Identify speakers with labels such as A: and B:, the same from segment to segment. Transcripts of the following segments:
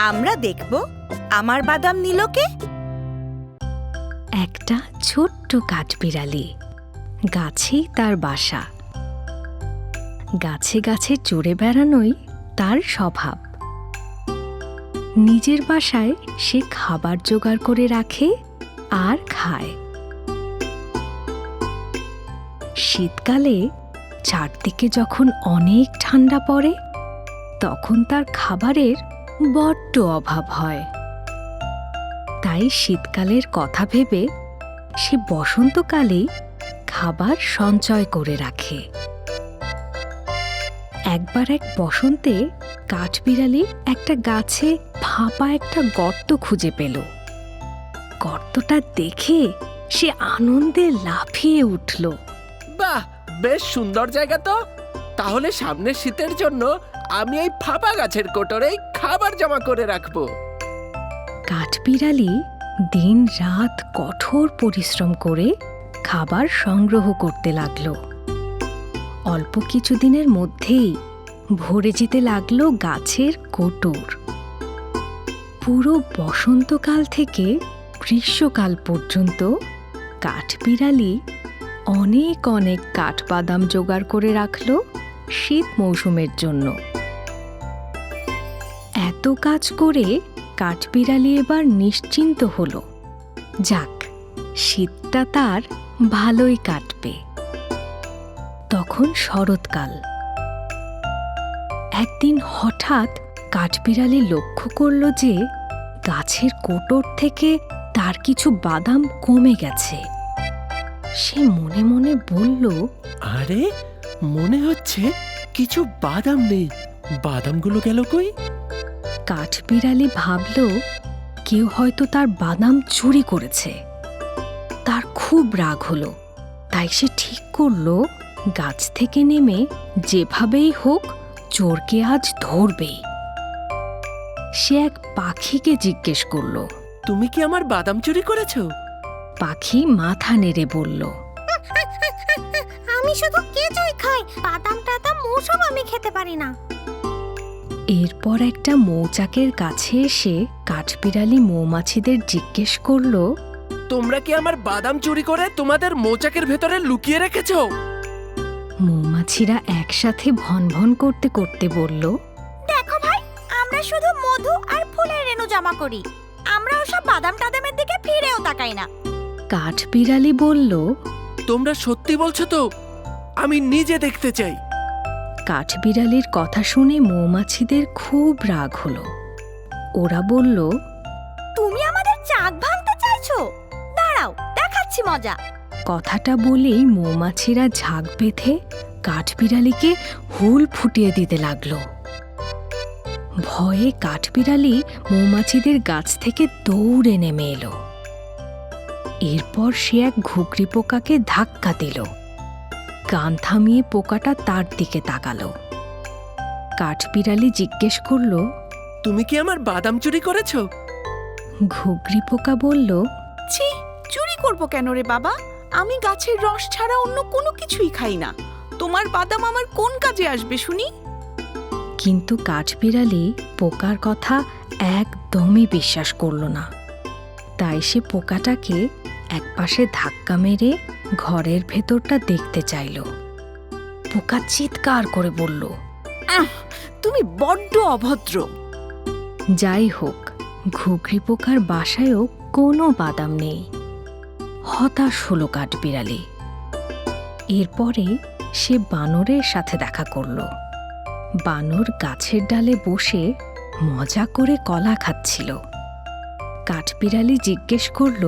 A: আমরা দেখব আমার বাদাম নিল কে।
B: একটা ছোট্ট কাঠবিড়ালি, গাছেই তার বাসা। গাছে গাছে চড়ে বেড়ানোই তার স্বভাব। নিজের বাসায় সে খাবার জোগাড় করে রাখে আর খায়। শীতকালে চারদিকে যখন অনেক ঠান্ডা পড়ে, তখন তার খাবারের বড্ড অভাব হয়। তাই শীতকালের কথা ভেবে সে বসন্তকালেই খাবার সঞ্চয় করে রাখে। একবার এক বসন্তে কাঠবিড়ালি একটা গাছে ফাঁপা একটা গর্ত খুঁজে পেল। গর্তটা দেখে সে আনন্দে লাফিয়ে উঠল।
C: বাহ, বেশ সুন্দর জায়গা তো। তাহলে সামনের শীতের জন্য আমি এই ফাঁপা গাছের কোটরেই খাবার জমা করে রাখবো।
B: কাঠবিড়ালি দিন রাত কঠোর পরিশ্রম করে খাবার সংগ্রহ করতে লাগলো। অল্প কিছুদিনের মধ্যেই ভরে যেতে লাগলো গাছের কোটর। পুরো বসন্তকাল থেকে গ্রীষ্মকাল পর্যন্ত কাঠবিড়ালি অনেক অনেক কাঠবাদাম জোগাড় করে রাখলো শীত মৌসুমের জন্য। এত কাজ করে কাঠবিড়ালি এবার নিশ্চিন্ত হলো, যাক, শীতটা তার ভালোই কাটবে। তখন শরৎকাল। একদিন হঠাৎ কাঠবিড়ালি লক্ষ্য করল যে গাছের কোটর থেকে তার কিছু বাদাম কমে গেছে। সে মনে মনে বলল,
C: আরে, মনে হচ্ছে কিছু বাদাম নেই। বাদামগুলো গেল কই?
B: কাঠবিড়ালি ভাবল কেউ হয়তো তার বাদাম চুরি করেছে। তার খুব রাগ হলো। তাই সে ঠিক করলো গাছ থেকে নেমে যেভাবেই হোক চোরকে আজ ধরবেই। সে এক পাখিকে জিজ্ঞেস করল।
C: তুমি কি আমার বাদাম চুরি করেছো?
B: পাখি মাথা নেড়ে বলল,
D: আমি শুধু কেঁচোই খাই, বাদাম টাদাম ওসব আমি খেতে পারি না।
B: এরপর একটা মৌচাকের কাছে এসে কাঠবিড়ালি মৌমাছিদের জিজ্ঞেস করল,
C: তোমরা কি আমার বাদাম চুরি করে তোমাদের মৌচাকের ভেতরে লুকিয়ে রেখেছো?
B: মৌমাছিরা একসাথে ভন ভন করতে করতে বলল,
D: দেখো ভাই, আমরা শুধু মধু আর ফুলের রেণু জমা করি। আমরা ওসব বাদাম টাদামের দিকে ফিরেও তাকাই না।
B: কাঠবিড়ালি বলল,
C: তোমরা সত্যি বলছো তো? আমি নিজে দেখতে চাই।
B: কাঠবিড়ালির কথা শুনে মৌমাছিদের খুব রাগ হলো। ওরা বলল,
D: তুমি আমাদের চাক ভাঙতে চাইছো? দাঁড়াও, দেখাচ্ছি মজা।
B: কথাটা বলেই মৌমাছিরা ঝাঁক বেঁধে কাঠবিড়ালিকে হুল ফুটিয়ে দিতে লাগলো। ভয়ে কাঠবিড়ালি মৌমাছিদের গাছ থেকে দৌড়ে নেমে এলো। এরপর সে এক ঘুঘরি পোকাকে ধাক্কা দিল। গান থামিয়ে পোকাটা তার দিকে তাকালো। কাঠবিড়ালি জিজ্ঞেস করল,
C: তুমি কি আমার বাদাম চুরি করেছো?
B: ঘুঘরি পোকা বলল,
A: ছি, চুরি করব কেন রে বাবা? আমি গাছের রস ছাড়া অন্য কোনো কিছুই খাই না। তোমার বাদাম আমার কোন কাজে আসবে শুনি?
B: কিন্তু কাঠবিড়ালি পোকার কথা একদমই বিশ্বাস করল না। তাই সে পোকাটাকে একপাশে ধাক্কা মেরে ঘরের ভেতরটা দেখতে চাইল। পোকা চিৎকার করে বলল,
A: তুমি বড্ড অভদ্র।
B: যাই হোক, ঘুঘরি পোকার বাসায়ও কোনো বাদাম নেই। হতাশ হলো কাঠবিড়ালি। এরপরে সে বানরের সাথে দেখা করল। বানর গাছের ডালে বসে মজা করে কলা খাচ্ছিল। কাঠবিড়ালি জিজ্ঞেস করল,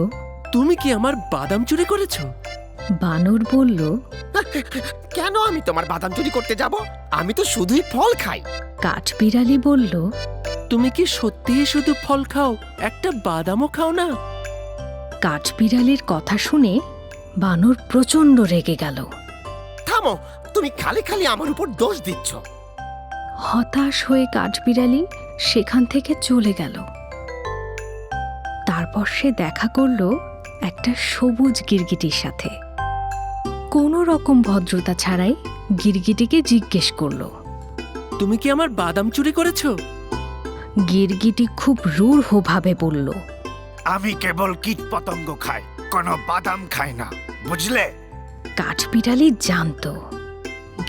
C: তুমি কি আমার বাদাম চুরি করেছো?
B: বানর বলল,
E: কেন আমি তোমার বাদাম চুরি করতে যাব? আমি তো শুধুই ফল খাই।
B: কাঠবিড়ালি বলল,
C: তুমি কি সত্যিই শুধু ফল খাও, একটা বাদামও খাও না?
B: কাঠবিড়ালির কথা শুনে বানর প্রচণ্ড রেগে গেল।
E: থামো, তুমি খালি খালি আমার উপর দোষ দিচ্ছ।
B: হতাশ হয়ে কাঠবিড়ালি সেখান থেকে চলে গেল। তারপর সে দেখা করল একটা সবুজ গিরগিটির সাথে। কোনো রকম ভদ্রতা ছাড়াই গিরগিটিকে জিজ্ঞেস করল,
C: তুমি কি আমার বাদাম চুরি করেছো?
B: গিরগিটি খুব রূঢ়ভাবে বলল,
F: আমি কেবল কীটপতঙ্গ খাই, কোনো বাদাম খাই না, বুঝলে?
B: কাঠবিড়ালি জানত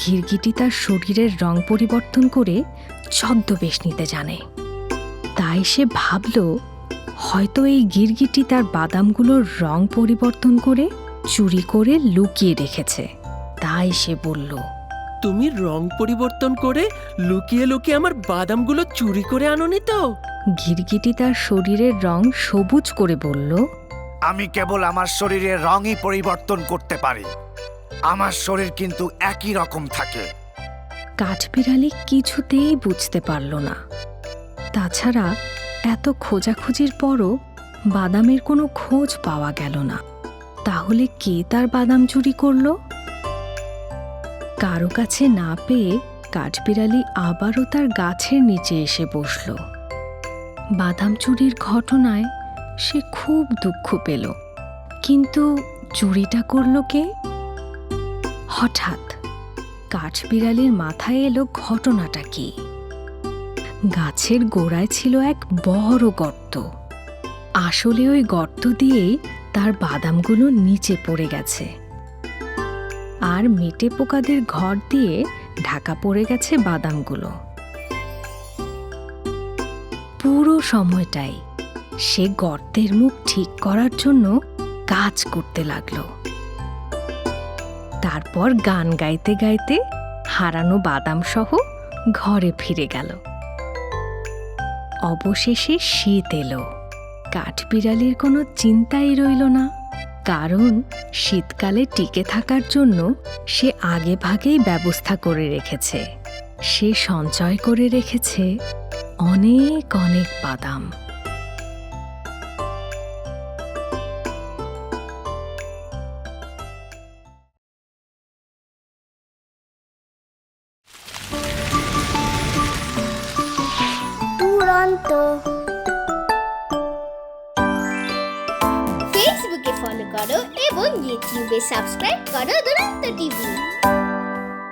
B: গিরগিটি তার শরীরের রং পরিবর্তন করে ছদ্মবেশ নিতে জানে। তাই সে ভাবল হয়তো এই গিরগিটি তার বাদামগুলোর রং পরিবর্তন করে চুরি করে লুকিয়ে রেখেছে। তাই সে বলল,
C: তুমি রং পরিবর্তন করে লুকিয়ে লুকিয়ে আমার বাদামগুলো চুরি করে আনোনি তো?
B: গিরগিটি তার শরীরের রং সবুজ করে বলল,
F: আমি কেবল আমার শরীরের রঙই পরিবর্তন করতে পারি, আমার শরীর কিন্তু একই রকম থাকে।
B: কাঠবিড়ালি কিছুতেই বুঝতে পারল না। তাছাড়া এত খোঁজাখুঁজির পরও বাদামের কোনো খোঁজ পাওয়া গেল না। তাহলে কে তার বাদাম চুরি করল? কারো কাছে না পেয়ে কাঠবিড়ালি আবারও তার গাছের নিচে এসে বসল। বাদাম চুরির ঘটনায় সে খুব দুঃখ পেল, কিন্তু চুরিটা করল কে? হঠাৎ কাঠবিড়ালির মাথায় এলো ঘটনাটা কি। গাছের গোড়ায় ছিল এক বড় গর্ত। আসলে ওই গর্ত দিয়েই তার বাদামগুলো নিচে পড়ে গেছে, আর মেটে পোকাদের ঘর দিয়ে ঢাকা পড়ে গেছে বাদামগুলো। পুরো সময়টাই সে গর্তের মুখ ঠিক করার জন্য কাজ করতে লাগলো। তারপর গান গাইতে গাইতে হারানো বাদাম সহ ঘরে ফিরে গেল। অবশেষে শীত এলো। কাঠবিড়ালির কোনো চিন্তাই রইল না, কারণ শীতকালে টিকে থাকার জন্য সে আগেভাগেই ব্যবস্থা করে রেখেছে। সে সঞ্চয় করে রেখেছে অনেক অনেক বাদাম।
G: দুরন্ত। ফেসবুকে ফলো করো এবং ইউটিউবে সাবস্ক্রাইব করো দুরন্ত টিভি।